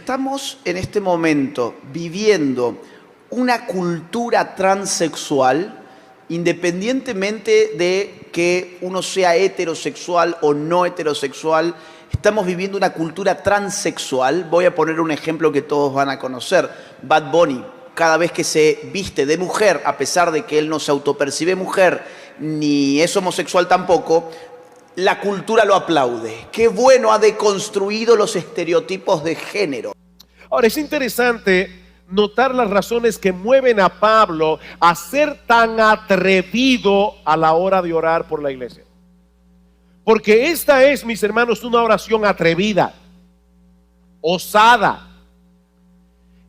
estamos en este momento viviendo una cultura transexual, independientemente de que uno sea heterosexual o no heterosexual, estamos viviendo una cultura transexual. Voy a poner un ejemplo que todos van a conocer. Bad Bunny, cada vez que se viste de mujer, a pesar de que él no se autopercibe mujer, ni es homosexual tampoco, la cultura lo aplaude. Qué bueno, ha deconstruido los estereotipos de género. Ahora, es interesante notar las razones que mueven a Pablo a ser tan atrevido a la hora de orar por la iglesia. Porque esta es, mis hermanos, una oración atrevida, osada.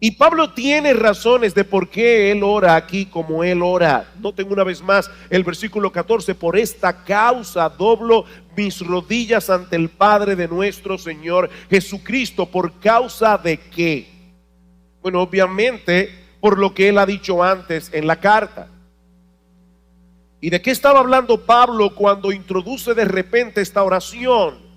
Y Pablo tiene razones de por qué él ora aquí como él ora. Noten una vez más el versículo 14. Por esta causa doblo mis rodillas ante el Padre de nuestro Señor Jesucristo. ¿Por causa de qué? Bueno, obviamente por lo que él ha dicho antes en la carta. ¿Y de qué estaba hablando Pablo cuando introduce de repente esta oración?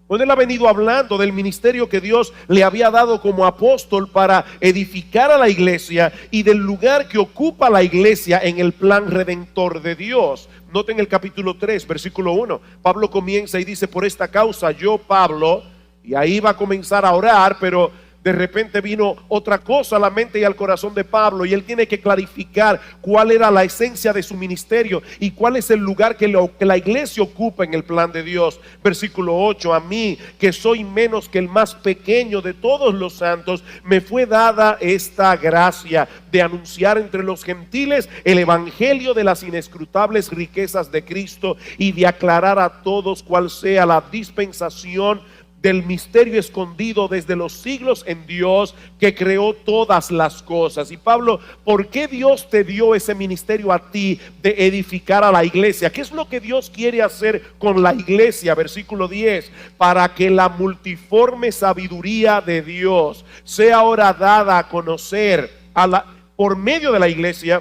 Bueno, él ha venido hablando del ministerio que Dios le había dado como apóstol para edificar a la iglesia y del lugar que ocupa la iglesia en el plan redentor de Dios. Noten el capítulo 3, versículo 1. Pablo comienza y dice: por esta causa yo, Pablo, y ahí va a comenzar a orar, pero de repente vino otra cosa a la mente y al corazón de Pablo, y él tiene que clarificar cuál era la esencia de su ministerio y cuál es el lugar que la iglesia ocupa en el plan de Dios. Versículo 8: a mí, que soy menos que el más pequeño de todos los santos, me fue dada esta gracia de anunciar entre los gentiles el evangelio de las inescrutables riquezas de Cristo y de aclarar a todos cuál sea la dispensación del misterio escondido desde los siglos en Dios, que creó todas las cosas. Y Pablo, ¿por qué Dios te dio ese ministerio a ti de edificar a la iglesia? ¿Qué es lo que Dios quiere hacer con la iglesia? Versículo 10: para que la multiforme sabiduría de Dios sea ahora dada a conocer por medio de la iglesia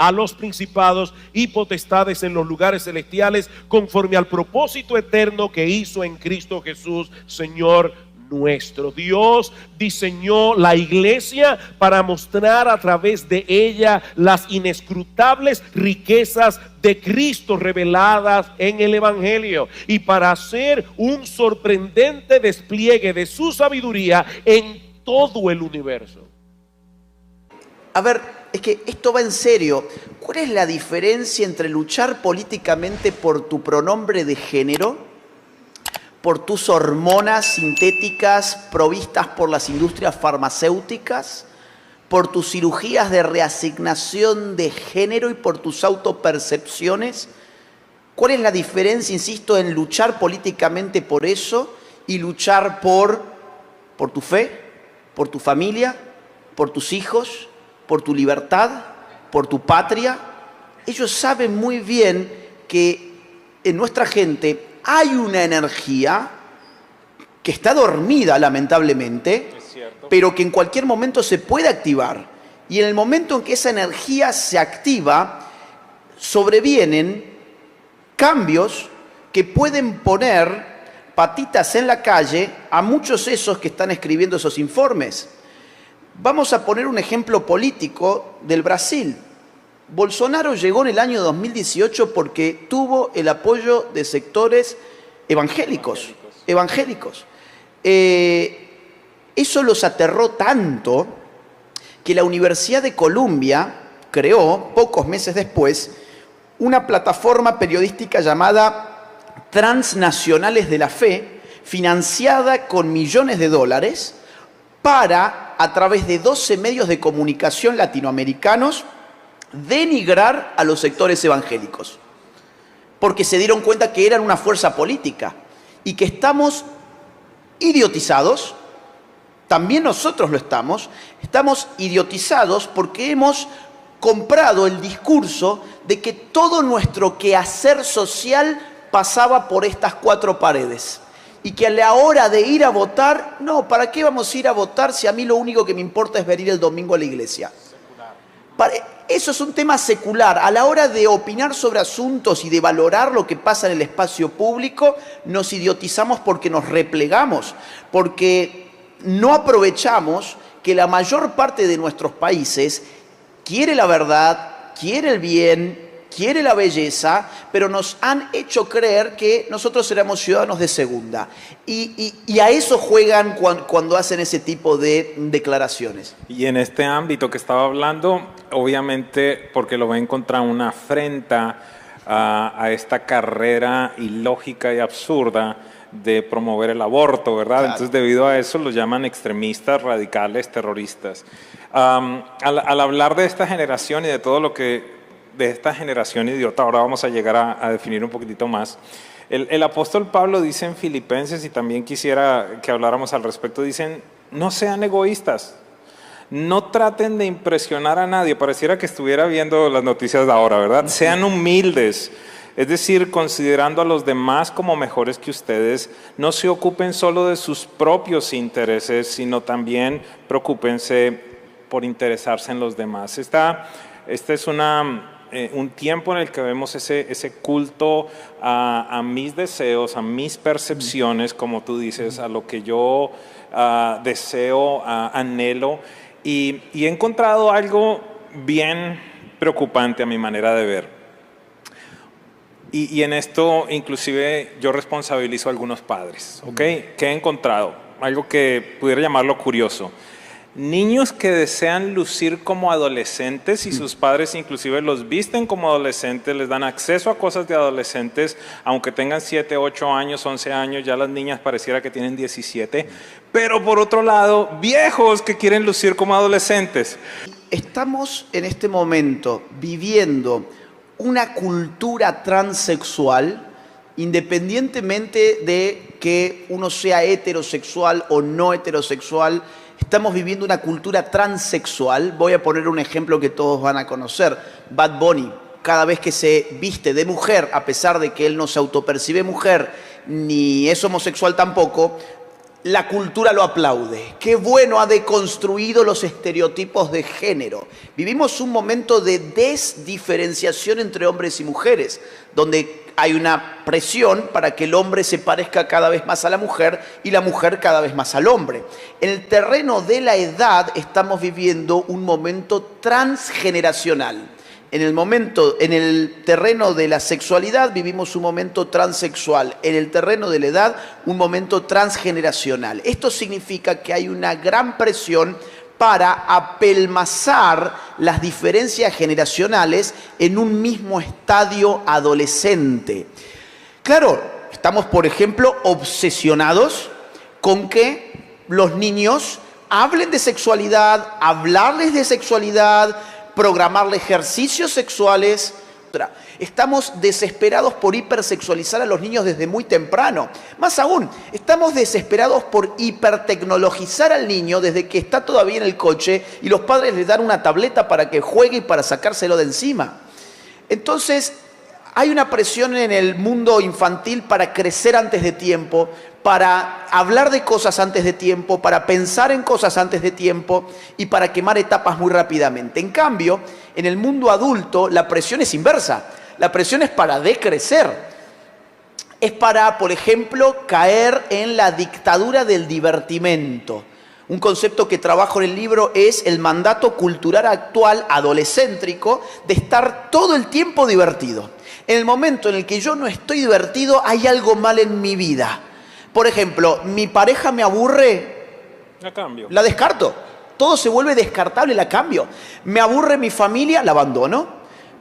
a los principados y potestades en los lugares celestiales, conforme al propósito eterno que hizo en Cristo Jesús, Señor nuestro. Dios diseñó la iglesia para mostrar a través de ella las inescrutables riquezas de Cristo reveladas en el evangelio, y para hacer un sorprendente despliegue de su sabiduría en todo el universo. A ver, es que esto va en serio. ¿Cuál es la diferencia entre luchar políticamente por tu pronombre de género, por tus hormonas sintéticas provistas por las industrias farmacéuticas, por tus cirugías de reasignación de género y por tus autopercepciones? ¿Cuál es la diferencia, insisto, en luchar políticamente por eso y luchar por tu fe, por tu familia, por tus hijos, por tu libertad, por tu patria? Ellos saben muy bien que en nuestra gente hay una energía que está dormida, lamentablemente, pero que en cualquier momento se puede activar. Y en el momento en que esa energía se activa, sobrevienen cambios que pueden poner patitas en la calle a muchos esos que están escribiendo esos informes. Vamos a poner un ejemplo político del Brasil. Bolsonaro llegó en el año 2018 porque tuvo el apoyo de sectores evangélicos. Eso los aterró tanto que la Universidad de Columbia creó, pocos meses después, una plataforma periodística llamada Transnacionales de la Fe, financiada con millones de dólares, para, a través de 12 medios de comunicación latinoamericanos, denigrar a los sectores evangélicos, porque se dieron cuenta que eran una fuerza política y que estamos idiotizados. También nosotros lo estamos idiotizados porque hemos comprado el discurso de que todo nuestro quehacer social pasaba por estas cuatro paredes. Y que a la hora de ir a votar, no, ¿para qué vamos a ir a votar si a mí lo único que me importa es venir el domingo a la iglesia? Eso es un tema secular. A la hora de opinar sobre asuntos y de valorar lo que pasa en el espacio público, nos idiotizamos porque nos replegamos, porque no aprovechamos que la mayor parte de nuestros países quiere la verdad, quiere el bien, quiere la belleza, pero nos han hecho creer que nosotros éramos ciudadanos de segunda. Y a eso juegan cuando hacen ese tipo de declaraciones. Y en este ámbito que estaba hablando, obviamente, porque lo ven contra una afrenta a esta carrera ilógica y absurda de promover el aborto, ¿verdad? Claro. Entonces, debido a eso, los llaman extremistas, radicales, terroristas. Al hablar de esta generación y de todo lo que de esta generación idiota, ahora vamos a llegar a definir un poquitito más. El apóstol Pablo dice en Filipenses, y también quisiera que habláramos al respecto, dicen, no sean egoístas, no traten de impresionar a nadie. Pareciera que estuviera viendo las noticias de ahora, ¿verdad? Sean humildes, es decir, considerando a los demás como mejores que ustedes. No se ocupen solo de sus propios intereses, sino también preocúpense por interesarse en los demás. Este es un tiempo en el que vemos ese culto a mis deseos, a mis percepciones, como tú dices, a lo que yo deseo, anhelo, y he encontrado algo bien preocupante a mi manera de ver. Y en esto inclusive yo responsabilizo a algunos padres, ¿ok? ¿Qué he encontrado? Algo que pudiera llamarlo curioso. Niños que desean lucir como adolescentes y sus padres inclusive los visten como adolescentes, les dan acceso a cosas de adolescentes, aunque tengan 7, 8 años, 11 años, ya las niñas pareciera que tienen 17, pero por otro lado, viejos que quieren lucir como adolescentes. Estamos en este momento viviendo una cultura transexual, independientemente de que uno sea heterosexual o no heterosexual. Estamos viviendo una cultura transexual. Voy a poner un ejemplo que todos van a conocer. Bad Bunny, cada vez que se viste de mujer, a pesar de que él no se autopercibe mujer, ni es homosexual tampoco, la cultura lo aplaude. Qué bueno, ha deconstruido los estereotipos de género. Vivimos un momento de desdiferenciación entre hombres y mujeres, donde hay una presión para que el hombre se parezca cada vez más a la mujer y la mujer cada vez más al hombre. En el terreno de la edad estamos viviendo un momento transgeneracional. En el terreno de la sexualidad vivimos un momento transexual. En el terreno de la edad, un momento transgeneracional. Esto significa que hay una gran presión para apelmazar las diferencias generacionales en un mismo estadio adolescente. Claro, estamos, por ejemplo, obsesionados con que los niños hablen de sexualidad, hablarles de sexualidad, programarle ejercicios sexuales. Estamos desesperados por hipersexualizar a los niños desde muy temprano. Más aún, estamos desesperados por hipertecnologizar al niño desde que está todavía en el coche y los padres le dan una tableta para que juegue y para sacárselo de encima. Entonces, hay una presión en el mundo infantil para crecer antes de tiempo, para hablar de cosas antes de tiempo, para pensar en cosas antes de tiempo y para quemar etapas muy rápidamente. En cambio, en el mundo adulto la presión es inversa. La presión es para decrecer. Es para, por ejemplo, caer en la dictadura del divertimento. Un concepto que trabajo en el libro es el mandato cultural actual adolescéntrico de estar todo el tiempo divertido. En el momento en el que yo no estoy divertido, hay algo mal en mi vida. Por ejemplo, mi pareja me aburre, la cambio. La descarto. Todo se vuelve descartable, la cambio. Me aburre mi familia, la abandono.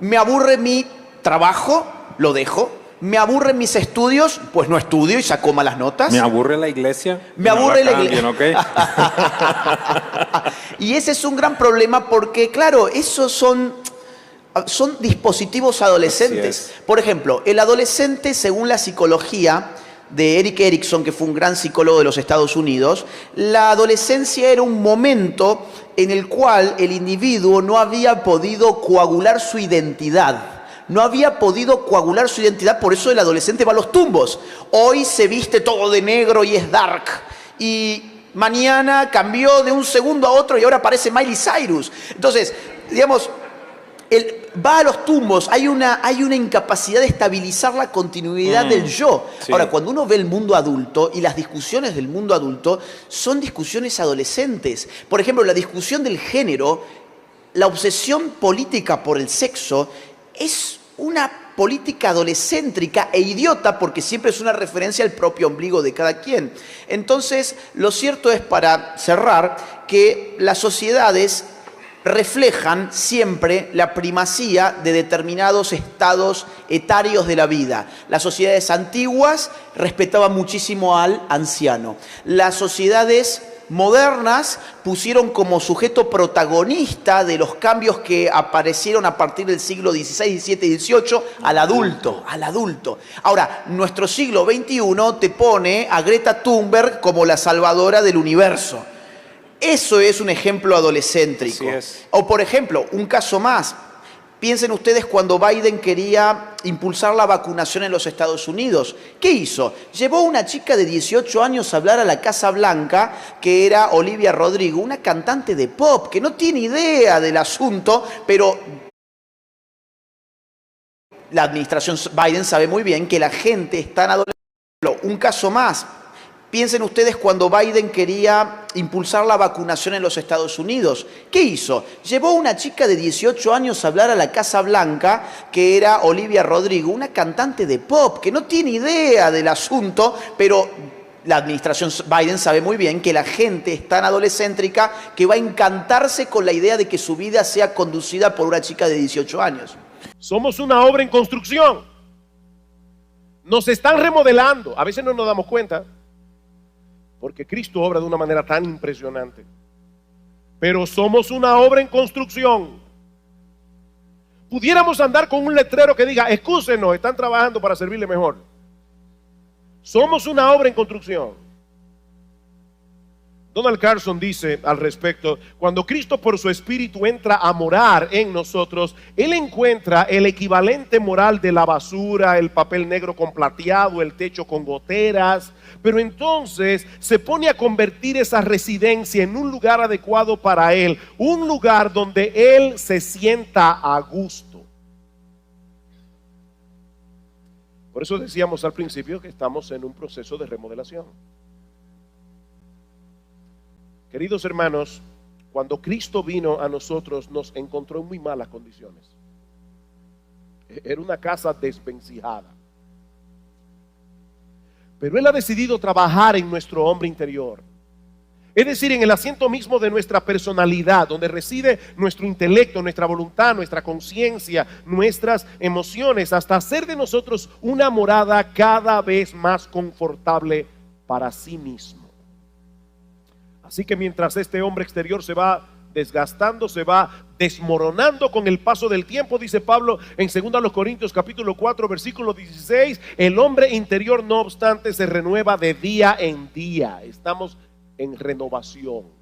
Me aburre mi trabajo, lo dejo. Me aburren mis estudios, pues no estudio y saco malas notas. Me aburre la iglesia. Me aburre la iglesia. ¿Okay? Y ese es un gran problema porque, claro, esos son dispositivos adolescentes. Por ejemplo, el adolescente, según la psicología de Erik Erikson, que fue un gran psicólogo de los Estados Unidos, la adolescencia era un momento en el cual el individuo no había podido coagular su identidad. No había podido coagular su identidad, por eso el adolescente va a los tumbos. Hoy se viste todo de negro y es dark. Y mañana cambió de un segundo a otro y ahora parece Miley Cyrus. Entonces, digamos, Va a los tumbos, hay una incapacidad de estabilizar la continuidad del yo. Sí. Ahora, cuando uno ve el mundo adulto y las discusiones del mundo adulto, son discusiones adolescentes. Por ejemplo, la discusión del género, la obsesión política por el sexo, es una política adolescéntrica e idiota porque siempre es una referencia al propio ombligo de cada quien. Entonces, lo cierto es, para cerrar, que las sociedades reflejan siempre la primacía de determinados estados etarios de la vida. Las sociedades antiguas respetaban muchísimo al anciano. Las sociedades modernas pusieron como sujeto protagonista de los cambios que aparecieron a partir del siglo XVI, XVII y XVIII al adulto. Ahora, nuestro siglo XXI te pone a Greta Thunberg como la salvadora del universo. Eso es un ejemplo adolescéntrico. Así es. O, por ejemplo, un caso más. Piensen ustedes cuando Biden quería impulsar la vacunación en los Estados Unidos. ¿Qué hizo? Llevó a una chica de 18 años a hablar a la Casa Blanca, que era Olivia Rodrigo, una cantante de pop que no tiene idea del asunto, pero la administración Biden sabe muy bien que la gente está en adolescencia. Un caso más. Piensen ustedes cuando Biden quería impulsar la vacunación en los Estados Unidos. ¿Qué hizo? Llevó a una chica de 18 años a hablar a la Casa Blanca, que era Olivia Rodrigo, una cantante de pop que no tiene idea del asunto, pero la administración Biden sabe muy bien que la gente es tan adolescéntrica que va a encantarse con la idea de que su vida sea conducida por una chica de 18 años. Somos una obra en construcción. Nos están remodelando. A veces no nos damos cuenta, porque Cristo obra de una manera tan impresionante. Pero somos una obra en construcción. Pudiéramos andar con un letrero que diga: excúsenos, están trabajando para servirle mejor. Somos una obra en construcción. Donald Carson dice al respecto: cuando Cristo por su Espíritu entra a morar en nosotros, Él encuentra el equivalente moral de la basura, el papel negro con plateado, el techo con goteras, pero entonces se pone a convertir esa residencia en un lugar adecuado para Él, un lugar donde Él se sienta a gusto. Por eso decíamos al principio que estamos en un proceso de remodelación. Queridos hermanos, cuando Cristo vino a nosotros, nos encontró en muy malas condiciones. Era una casa desvencijada. Pero Él ha decidido trabajar en nuestro hombre interior. Es decir, en el asiento mismo de nuestra personalidad, donde reside nuestro intelecto, nuestra voluntad, nuestra conciencia, nuestras emociones, hasta hacer de nosotros una morada cada vez más confortable para sí mismo. Así que mientras este hombre exterior se va desgastando, se va desmoronando con el paso del tiempo, dice Pablo en 2 Corintios capítulo 4 versículo 16, el hombre interior no obstante se renueva de día en día. Estamos en renovación.